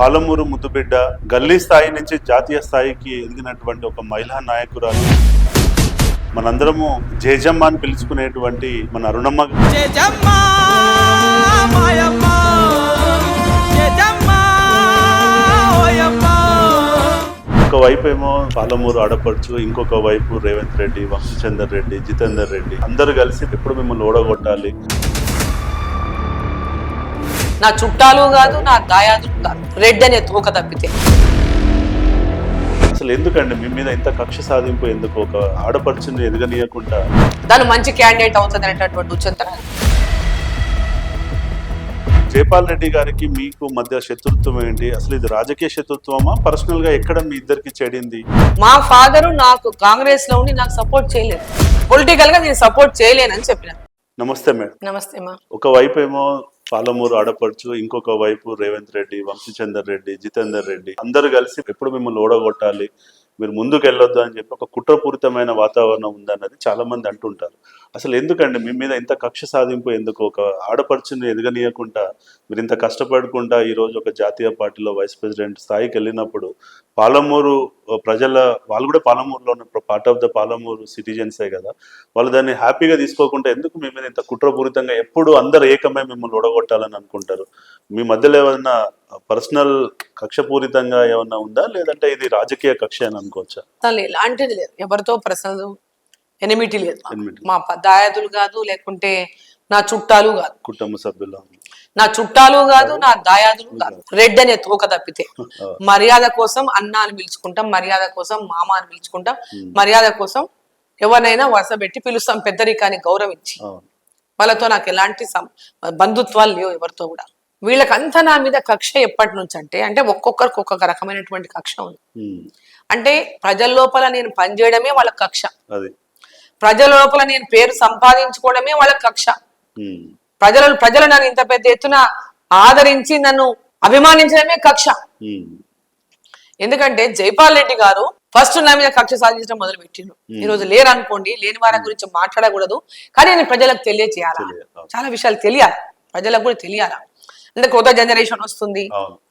పాలమూరు ముద్దుబిడ్డ గల్లీ స్థాయి నుంచి జాతీయ స్థాయికి ఎదిగినటువంటి ఒక మహిళా నాయకురాలు. మనందరము జేజమ్మ అని పిలుచుకునేటువంటి మన అరుణమ్మ. ఒక వైపు ఏమో పాలమూరు ఆడపడుచు, ఇంకొక వైపు రేవంత్ రెడ్డి, వంశీచందర్ రెడ్డి, జితేందర్ రెడ్డి అందరూ కలిసి ఎప్పుడు మిమ్మల్ని ఓడగొట్టాలి. నా చుట్టాలు కాదు, నా దాయాదులు కాదు, రెడ్ అనే తోక తప్పితే. అసలు ఎందుకండి మీ మీద ఇంత కక్ష సాధింపు? ఎందుకు ఒక ఆడపడుచుని ఎదగనీయకుండా దాని మంచి క్యాండిడేట్ అవుతుంది అనేటటువంటి ఉచ్యంతన. జైపాల్ రెడ్డి గారికి మీకు మధ్య శత్రుత్వం ఏంటి? అసలు ఇది రాజకీయ శత్రుత్వమా, పర్సనల్ గా ఎక్కడ మీ ఇద్దరికి చెడింది? మా ఫాదరు నాకు కాంగ్రెస్ లో ఉండి నాకు సపోర్ట్ చేయలేదు, పొలిటికల్ గా నేను సపోర్ట్ చేయలేనని చెప్పిన. నమస్తే మేడం. నమస్తే మా. ఒక వైపు ఏమో పాలమూరు ఆడపడుచు, ఇంకొక వైపు రేవంత్ రెడ్డి, వంశీచందర్ రెడ్డి, జితేందర్ రెడ్డి అందరూ కలిసి ఎప్పుడు మిమ్మల్ని ఓడగొట్టాలి, మీరు ముందుకు వెళ్ళొద్దు అని చెప్పి ఒక కుట్రపూరితమైన వాతావరణం ఉందన్నది చాలా మంది అంటుంటారు. అసలు ఎందుకండి మీ మీద ఇంత కక్ష సాధింపు? ఎందుకు ఒక ఆడపడుచుని ఎదగనీయకుండా మీరు ఇంత కష్టపడకుండా ఈరోజు ఒక జాతీయ పార్టీలో వైస్ ప్రెసిడెంట్ స్థాయికి వెళ్ళినప్పుడు పాలమూరు ప్రజల, వాళ్ళు కూడా పాలమూరులో ఉన్న పార్ట్ ఆఫ్ ద పాలమూరు సిటిజన్సే కదా, వాళ్ళు దాన్ని హ్యాపీగా తీసుకోకుండా ఎందుకు మీ మీద ఇంత కుట్రపూరితంగా ఎప్పుడు అందరు ఏకమై మిమ్మల్ని ఓడగొట్టాలని అనుకుంటారు? మీ మధ్యలో ఏమైనా పర్సనల్ కక్షపూరితంగా ఏమన్నా ఉందా, లేదంటే ఇది రాజకీయ కక్ష అని అనుకోవచ్చా? ఎలాంటిది లేదు, ఎవరితో పర్సనల్ ఎనిమిటీ లేదు. మా దాయాదులు కాదు, లేకుంటే నా చుట్టాలు కాదు, కుటుంబ సభ్యులు, నా చుట్టాలు కాదు, నా దాయాదులు కాదు, రెడ్ అనే తోక తప్పితే. మర్యాద కోసం అన్న అని పిలుచుకుంటాం, మర్యాద కోసం మామ అని పిలుచుకుంటాం, మర్యాద కోసం ఎవరినైనా వరుస పెట్టి పిలుస్తాం, పెద్దరికాన్ని గౌరవించి. వాళ్ళతో నాకు ఎలాంటి బంధుత్వాలు లేవు ఎవరితో కూడా. వీళ్ళకంతా నా మీద కక్ష ఎప్పటి నుంచి అంటే ఒక్కొక్కరికి ఒక్కొక్క రకమైనటువంటి కక్ష ఉంది. అంటే ప్రజల లోపల నేను పనిచేయడమే వాళ్ళ కక్ష, ప్రజల లోపల నేను పేరు సంపాదించుకోవడమే వాళ్ళ కక్ష, ప్రజలు నన్ను ఇంత పెద్ద ఎత్తున ఆదరించి నన్ను అభిమానించడమే కక్ష. ఎందుకంటే జైపాల్ రెడ్డి గారు ఫస్ట్ నా మీద కక్ష సాధించడం మొదలు పెట్టిండు. ఈ రోజు లేరు అనుకోండి, లేని వారి గురించి మాట్లాడకూడదు, కానీ నేను ప్రజలకు తెలియజేయాలా, చాలా విషయాలు తెలియాలి, ప్రజలకు కూడా తెలియాలా. అంటే కొత్త జనరేషన్ వస్తుంది,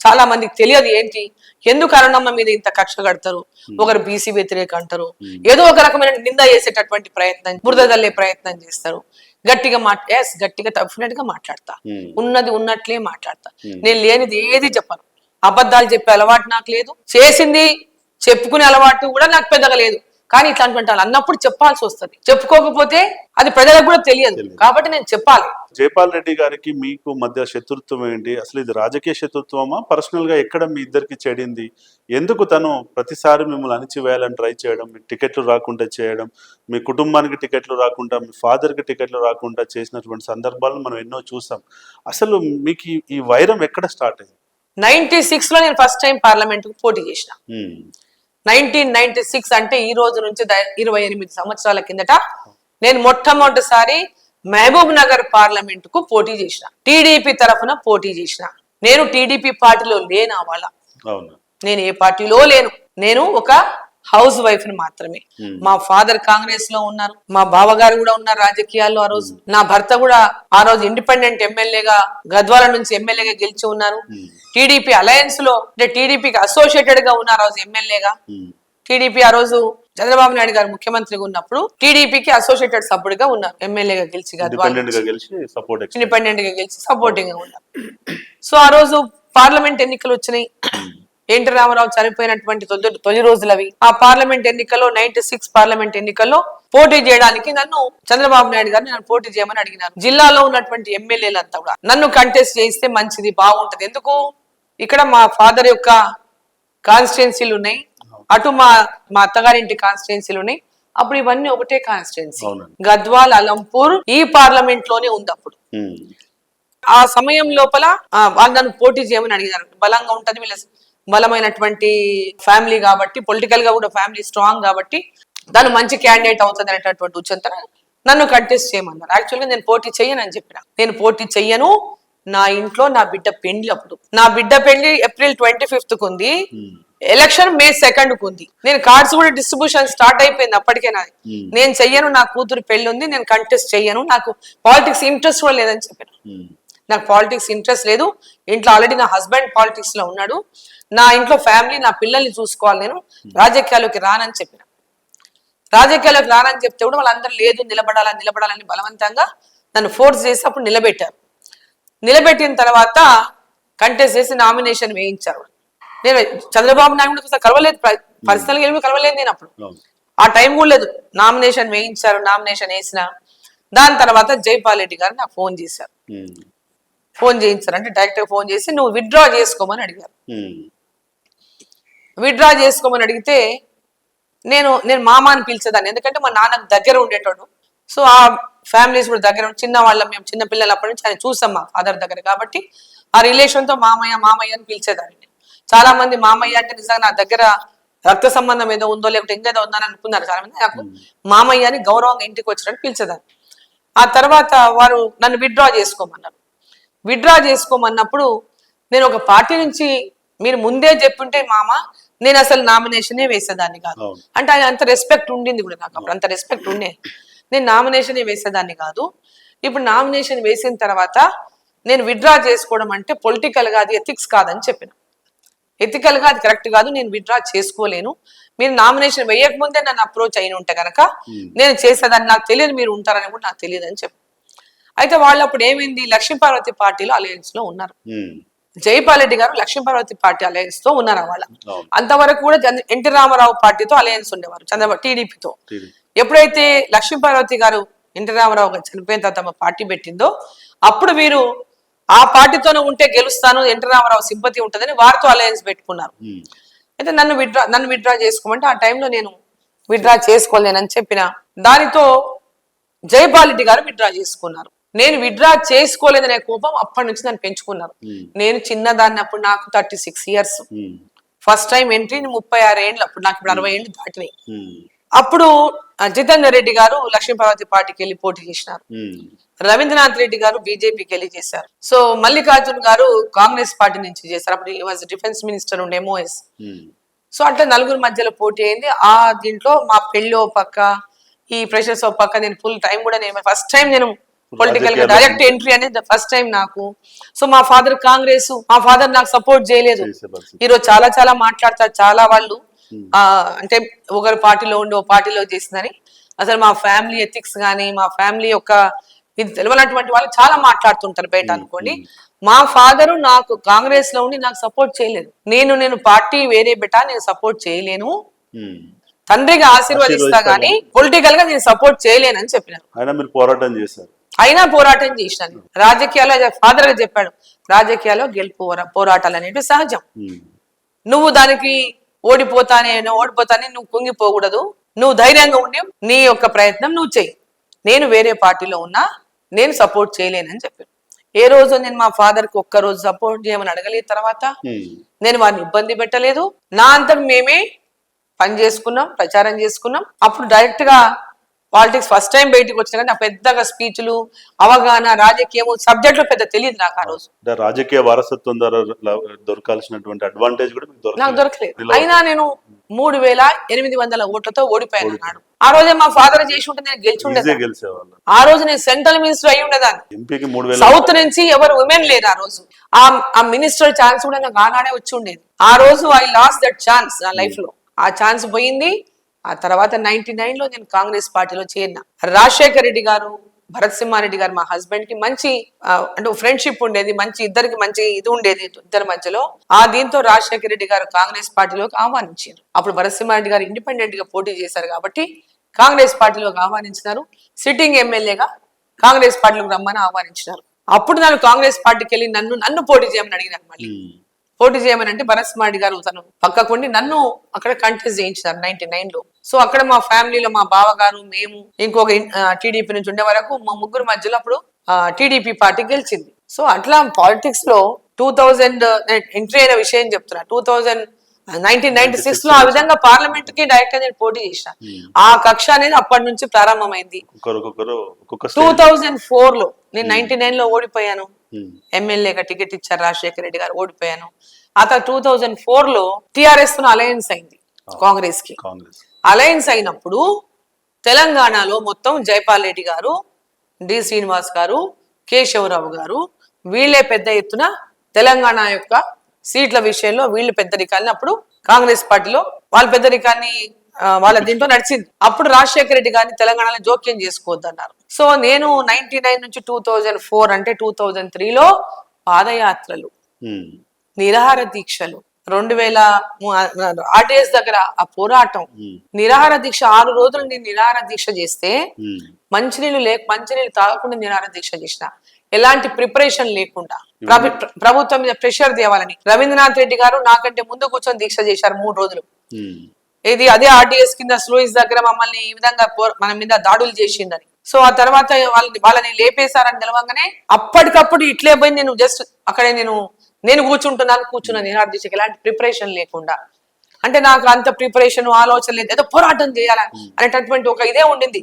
చాలా మందికి తెలియదు ఏంటి, ఎందుకు అరుణమ్మ మీద ఇంత కక్ష కడతారు, ఒకరు బీసీ వ్యతిరేక అంటారు, ఏదో ఒక రకమైన నింద చేసేటటువంటి ప్రయత్నం, బురద తల్లే ప్రయత్నం చేస్తారు. గట్టిగా గట్టిగా డెఫినెట్ గా మాట్లాడతా, ఉన్నది ఉన్నట్లే మాట్లాడతా, నేను లేనిది ఏది చెప్పను, అబద్ధాలు చెప్పే అలవాటు నాకు లేదు, చేసింది చెప్పుకునే అలవాటు కూడా నాకు పెద్దగా లేదు. కానీ ఇట్లాంటి వాళ్ళు అన్నప్పుడు చెప్పాల్సి వస్తుంది, చెప్పుకోకపోతే అది ప్రజలకు కూడా తెలియదు, కాబట్టి నేను చెప్పాలి. జైపాల్ రెడ్డి గారికి మీకు మధ్య శత్రుత్వం ఏంటి? అసలు ఇది రాజకీయ శత్రుత్వమా, పర్సనల్ గా ఎక్కడ మీ ఇద్దరికి చెడింది? ఎందుకు తను ప్రతిసారి మిమ్మల్ని అణిచివేయాలని ట్రై చేయడం, మీకు టికెట్లు రాకుండా చేయడం, మీ కుటుంబానికి టికెట్లు రాకుండా, మీ ఫాదర్ కి టికెట్లు రాకుండా చేసినటువంటి సందర్భాలను మనం ఎన్నో చూసాం. అసలు మీకు ఈ వైరం ఎక్కడ స్టార్ట్ అయింది? 96 లో నేను ఫస్ట్ టైం పార్లమెంట్ కు పోటీ చేసిన. 1996 అంటే ఈ రోజు నుంచి 28 సంవత్సరాల కిందట నేను మొట్టమొదటిసారి మహబూబ్ నగర్ పార్లమెంట్ కు పోటీ చేసిన, టీడీపీ తరఫున పోటీ చేసిన. నేను టీడీపీ పార్టీలో లేను, వాళ్ళ నేను ఏ పార్టీలో లేను, నేను ఒక హౌస్ వైఫ్ ని మాత్రమే. మా ఫాదర్ కాంగ్రెస్ లో ఉన్నారు, మా బావగారు కూడా ఉన్నారు రాజకీయాల్లో. ఆ రోజు నా భర్త కూడా ఆ రోజు ఇండిపెండెంట్ ఎమ్మెల్యేగా గద్వాల నుంచి ఎమ్మెల్యేగా గెలిచి ఉన్నారు. టీడీపీ అలయన్స్ లో అంటే టీడీపీకి అసోసియేటెడ్ గా ఉన్నారు ఆ రోజు ఎమ్మెల్యేగా. టీడీపీ ఆ రోజు చంద్రబాబు నాయుడు గారు ముఖ్యమంత్రిగా ఉన్నప్పుడు టీడీపీకి అసోసియేటెడ్ సభ్యుడిగా ఉన్నారు, ఎమ్మెల్యేగా గెలిచి ఇండిపెండెంట్ గా గెలిచి సపోర్టింగ్ గా ఉన్నారు. సో ఆ రోజు పార్లమెంట్ ఎన్నికలు వచ్చినాయి. ఎన్టీ రామారావు చనిపోయినటువంటి తొలి రోజులవి. ఆ పార్లమెంట్ ఎన్నికల్లో 96 పార్లమెంట్ ఎన్నికల్లో పోటీ చేయడానికి నన్ను చంద్రబాబు నాయుడు గారు నన్ను పోటీ చేయమని అడిగినారు. జిల్లాలో ఉన్నటువంటి ఎమ్మెల్యేలంతా కూడా నన్ను కంటెస్ట్ చేయిస్తే మంచిది, బాగుంటది. ఎందుకు, ఇక్కడ మా ఫాదర్ యొక్క కాన్స్టిట్యున్సీలు ఉన్నాయి, అటు మా అత్తగారింటి కాన్స్టిట్యున్సీలు ఉన్నాయి. అప్పుడు ఇవన్నీ ఒకటే కాన్స్టిట్యున్సీ, గద్వాల్, అలంపూర్ ఈ పార్లమెంట్ లోనే ఉంది. అప్పుడు ఆ సమయం లోపల వాళ్ళు నన్ను పోటీ చేయమని అడిగినారు. బలంగా ఉంటది, వీళ్ళ బలమైనటువంటి ఫ్యామిలీ కాబట్టి, పొలిటికల్ గా కూడా ఫ్యామిలీ స్ట్రాంగ్ కాబట్టి దాని మంచి క్యాండిడేట్ అవుతుంది అనేటటువంటి ఉచ్యంతన నన్ను కంటెస్ట్ చేయమన్నారు. యాక్చువల్గా నేను పోటీ చెయ్యను అని చెప్పిన. నేను పోటీ చెయ్యను, నా ఇంట్లో నా బిడ్డ పెండ్లి, అప్పుడు నా బిడ్డ పెండ్లి April 25th కు ఉంది, ఎలక్షన్ May 2nd కు ఉంది. నేను కార్డ్స్ కూడా డిస్ట్రిబ్యూషన్ స్టార్ట్ అయిపోయింది అప్పటికే నాది. నేను చెయ్యను, నా కూతురు పెళ్లి ఉంది, నేను కంటెస్ట్ చెయ్యను, నాకు పాలిటిక్స్ ఇంట్రెస్ట్ కూడా లేదని చెప్పాను. నాకు పాలిటిక్స్ ఇంట్రెస్ట్ లేదు, ఇంట్లో ఆల్రెడీ నా హస్బెండ్ పాలిటిక్స్ లో ఉన్నాడు, నా ఇంట్లో ఫ్యామిలీ నా పిల్లల్ని చూసుకోవాలి, నేను రాజకీయాల్లోకి రానని చెప్పిన. రాజకీయాల్లోకి రానని చెప్తే కూడా వాళ్ళందరూ లేదు నిలబడాలని బలవంతంగా నన్ను ఫోర్స్ చేసి అప్పుడు నిలబెట్టారు. నిలబెట్టిన తర్వాత కంటెస్ట్ చేసి నామినేషన్ వేయించారు. నేను చంద్రబాబు నాయుడు కూడా కలవలేదు, పర్సనల్గా ఏమి కలవలేదు నేను అప్పుడు, ఆ టైం కూడా లేదు. నామినేషన్ వేయించారు, నామినేషన్ వేసిన దాని తర్వాత జైపాల్ రెడ్డి గారు నాకు ఫోన్ చేశారు. ఫోన్ చేయించారు అంటే డైరెక్ట్గా ఫోన్ చేసి నువ్వు విత్డ్రా చేసుకోమని అడిగారు. విత్డ్రా చేసుకోమని అడిగితే నేను మామ అని పిలిచేదాన్ని, ఎందుకంటే మా నాన్నకు దగ్గర ఉండేటోడు. సో ఆ ఫ్యామిలీస్ కూడా దగ్గర చిన్న వాళ్ళం, మేము చిన్న పిల్లలు అప్పటి నుంచి ఆయన చూసాం మా ఫాదర్ దగ్గర, కాబట్టి ఆ రిలేషన్ తో మామయ్య అని పిలిచేదాన్ని. చాలా మంది మామయ్య అంటే నిజంగా నా దగ్గర రక్త సంబంధం ఏదో ఉందో లేకపోతే ఇంకేదో ఉందని అనుకున్నారు చాలా మంది. నాకు మామయ్య అని గౌరవంగా ఇంటికి వచ్చినట్టు పిలిచేదాన్ని. ఆ తర్వాత వారు నన్ను విత్డ్రా చేసుకోమన్నారు. విత్డ్రా చేసుకోమన్నప్పుడు నేను ఒక పార్టీ నుంచి మీరు ముందే చెప్పుంటే మామ నేను అసలు నామినేషనే వేసేదాన్ని కాదు, అంటే ఆయన అంత రెస్పెక్ట్ ఉండింది కూడా నాకు అప్పుడు, అంత రెస్పెక్ట్ ఉండే, నేను నామినేషనే వేసేదాన్ని కాదు. ఇప్పుడు నామినేషన్ వేసిన తర్వాత నేను విత్డ్రా చేసుకోవడం అంటే పొలిటికల్ గా అది ఎథిక్స్ కాదని చెప్పిన. ఎథికల్ గా అది కరెక్ట్ కాదు, నేను విత్డ్రా చేసుకోలేను, మీరు నామినేషన్ వేయకముందే నన్ను అప్రోచ్ అయిన ఉంటే కనుక నేను చేసేదాన్ని, నాకు తెలియదు మీరు ఉంటారని కూడా నాకు తెలియదు అని చెప్పి. అయితే వాళ్ళు అప్పుడు ఏమైంది, లక్ష్మీపార్వతి పార్టీలో అలయన్స్ లో ఉన్నారు. జైపాల్ రెడ్డి గారు లక్ష్మీపార్వతి పార్టీ అలయన్స్ తో ఉన్నారు. వాళ్ళ అంతవరకు కూడా ఎన్టీ రామారావు పార్టీతో అలయన్స్ ఉండేవారు, చంద్రబాబు టీడీపీతో. ఎప్పుడైతే లక్ష్మీపార్వతి గారు ఎన్టీ రామారావు గారు చనిపోయిన తర్వాత తమ పార్టీ పెట్టిందో అప్పుడు వీరు ఆ పార్టీతోనే ఉంటే గెలుస్తాను, ఎన్టీ రామారావు సింపతి ఉంటుందని వారితో అలయన్స్ పెట్టుకున్నారు. అయితే నన్ను విత్డ్రా చేసుకోమంటే ఆ టైంలో నేను విత్డ్రా చేసుకోలేనని చెప్పిన. దానితో జైపాల్ రెడ్డి గారు విత్డ్రా చేసుకున్నారు. నేను విత్డ్రా చేసుకోలేదనే కోపం అప్పటి నుంచి నన్ను పెంచుకున్నారు. నేను చిన్నదాన్ని, అప్పుడు నాకు 36 years, ఫస్ట్ టైం ఎంట్రీ 36 ఏళ్ళు, అప్పుడు నాకు ఇప్పుడు 60 ఏళ్ళు దాటినాయి. అప్పుడు జితేందర్ రెడ్డి గారు లక్ష్మీపార్వతి పార్టీకి వెళ్ళి పోటీ చేసినారు, రవీంద్రనాథ్ రెడ్డి గారు బీజేపీకి వెళ్ళి చేశారు, సో మల్లికార్జున్ గారు కాంగ్రెస్ పార్టీ నుంచి చేశారు, అప్పుడు ఈ వాజ్ డిఫెన్స్ మినిస్టర్ ఉండే MOS. సో అట్లా నలుగురు మధ్యలో పోటీ అయింది. ఆ దీంట్లో మా పెళ్ళి ఓ పక్క, ఈ ప్రెషర్స్ ఓ పక్క, నేను ఫుల్ టైం కూడా నేను ఫస్ట్ టైం నేను పొలిటికల్ గా డైరెక్ట్ ఎంట్రీ అనేది ఫస్ట్ టైం నాకు. సో మా ఫాదర్ కాంగ్రెస్, మా ఫాదర్ నాకు సపోర్ట్ చేయలేదు. ఈరోజు చాలా మాట్లాడతారు చాలా వాళ్ళు, అంటే ఒకరి పార్టీలో ఉండి ఓ పార్టీలో చేసిందని. అసలు మా ఫ్యామిలీ ఎథిక్స్ కానీ మా ఫ్యామిలీ యొక్క ఇది తెలియనటువంటి వాళ్ళు చాలా మాట్లాడుతుంటారు బయట అనుకోండి. మా ఫాదరు నాకు కాంగ్రెస్ లో ఉండి నాకు సపోర్ట్ చేయలేదు. నేను పార్టీ వేరే బెటా, నేను సపోర్ట్ చేయలేను, తండ్రిగా ఆశీర్వదిస్తా గానీ పొలిటికల్ గా నేను సపోర్ట్ చేయలేనని చెప్పినారు. అయినా పోరాటం చేసినాను. రాజకీయాల్లో ఫాదర్ గా చెప్పాడు, రాజకీయాల్లో గెలుపు పోరాటాలు అనేవి సహజం, నువ్వు దానికి ఓడిపోతానే నువ్వు కుంగిపోకూడదు, నువ్వు ధైర్యంగా ఉండి నీ యొక్క ప్రయత్నం నువ్వు చెయ్యి, నేను వేరే పార్టీలో ఉన్నా నేను సపోర్ట్ చేయలేనని చెప్పాను. ఏ రోజు నేను మా ఫాదర్ కి ఒక్కరోజు సపోర్ట్ చేయమని అడగలేదు. తర్వాత నేను వారిని ఇబ్బంది పెట్టలేదు, నా అంతకు మేమే పని చేసుకున్నాం, ప్రచారం చేసుకున్నాం. అప్పుడు డైరెక్ట్ గా పాలిటిక్స్ ఫస్ట్ టైం బయటకు వచ్చిన కానీ నాకు పెద్దగా స్పీచ్లు అవగాహన రాజకీయం సబ్జెక్టులు పెద్ద తెలియదు నాకు ఆ రోజు. రాజకీయ వారసత్వం ద్వారా దొరకాల్సినటువంటి అడ్వాంటేజ్ కూడా నాకు దొరకలేదు. అయినా నేను 3800 ఓట్లతో ఓడిపోయాను అన్నాడు. ఆ రోజే మా ఫాదర్ చేసి ఉంటే నేను గెలిచి ఉండేదాన్ని. ఆ రోజు నేను సెంట్రల్ మినిస్టర్ అయి ఉండేదాన్ని. సౌత్ నుంచి ఎవరు ఉమెన్ లేరు ఆ రోజు. ఆ మినిస్టర్ ఛాన్స్ కూడా నాకు ఆనాడే వచ్చి ఉండేది. ఆ రోజు ఐ లాస్ దట్ ఛాన్స్ నా లైఫ్ లో, ఆ ఛాన్స్ పోయింది. ఆ తర్వాత 99 లో నేను కాంగ్రెస్ పార్టీలో చేరిన. రాజశేఖర్ రెడ్డి గారు, భరత్ సింహారెడ్డి గారు మా హస్బెండ్ కి మంచి అంటే ఫ్రెండ్షిప్ ఉండేది, ఇద్దరికి మంచి ఇది ఉండేది ఇద్దరి మధ్యలో. దీంతో రాజశేఖర రెడ్డి గారు కాంగ్రెస్ పార్టీలోకి ఆహ్వానించారు. అప్పుడు భరత్ సింహారెడ్డి గారు ఇండిపెండెంట్ గా పోటీ చేశారు కాబట్టి కాంగ్రెస్ పార్టీలోకి ఆహ్వానించినారు. సిట్టింగ్ ఎమ్మెల్యేగా కాంగ్రెస్ పార్టీలోకి రమ్మని ఆహ్వానించినారు. అప్పుడు నన్ను కాంగ్రెస్ పార్టీకి వెళ్ళి నన్ను పోటీ చేయమని అడిగినారు. మళ్ళీ పోటీ చేయమని అంటే భరత్ సింహారెడ్డి గారు తను పక్కకుండి నన్ను అక్కడ కంటెస్ట్ చేయించారు 99 లో. సో అక్కడ మా ఫ్యామిలీలో మా బావగారు, మేము, ఇంకొక టీడీపీ నుంచి ఉండే వరకు మా ముగ్గురు మధ్యలో అప్పుడు టీడీపీ పార్టీ గెలిచింది. సో అట్లా పాలిటిక్స్ లో 2000 ఎంట్రీ అయిన విషయం చెప్తున్నా. 1996 లో ఆ విధంగా పార్లమెంట్ కి డైరెక్ట్ గా నేను పోటీ చేసిన. ఆ కక్ష అనేది అప్పటి నుంచి ప్రారంభమైంది. 2004 లో నేను 99 లో ఓడిపోయాను. ఎమ్మెల్యేగా టికెట్ ఇచ్చారు రాజశేఖర రెడ్డి గారు, ఓడిపోయాను. ఆ తర్వాత 2004 లో టిఆర్ఎస్ తో అలయన్స్ అయింది కాంగ్రెస్ కి. అలయన్స్ అయినప్పుడు తెలంగాణలో మొత్తం జైపాల్ రెడ్డి గారు, డి శ్రీనివాస్ గారు, కేశవరావు గారు, వీళ్ళే పెద్ద ఎత్తున తెలంగాణ యొక్క సీట్ల విషయంలో వీళ్ళు పెద్దరికాన్ని అప్పుడు కాంగ్రెస్ పార్టీలో వాళ్ళ పెద్దరికాన్ని వాళ్ళ దీంట్లో నడిచింది. అప్పుడు రాజశేఖర రెడ్డి గారిని తెలంగాణలో జోక్యం చేసుకోవద్దు అన్నారు. సో నేను 99 నుంచి 2004 అంటే 2003లో పాదయాత్రలు, నిరాహార దీక్షలు, 2000 ఆర్టీఎస్ దగ్గర ఆ పోరాటం, నిరాహార దీక్ష 6 రోజులు నేను నిరాహార దీక్ష చేస్తే మంచినీళ్ళు తాగకుండా నిరాహార దీక్ష చేసిన, ఎలాంటి ప్రిపరేషన్ లేకుండా ప్రభుత్వం మీద ప్రెషర్ తేవాలని రవీంద్రనాథ్ రెడ్డి గారు నాకంటే ముందు కూర్చొని దీక్ష చేశారు 3 రోజులు. ఇది అదే ఆర్టీఎస్ కింద స్లూయిస్ దగ్గర మమ్మల్ని ఈ విధంగా మన మీద దాడులు చేసిందని. సో ఆ తర్వాత వాళ్ళని లేపేశారని తెలవంగానే అప్పటికప్పుడు ఇట్లే పోయి నేను జస్ట్ అక్కడే నేను కూర్చున్న నిరాహార దీక్షకి ఎలాంటి ప్రిపరేషన్ లేకుండా. అంటే నాకు అంత ప్రిపరేషన్ ఆలోచన లేదు, ఏదో పోరాటం చేయాలని అనేటటువంటి ఒక ఇదే ఉండింది.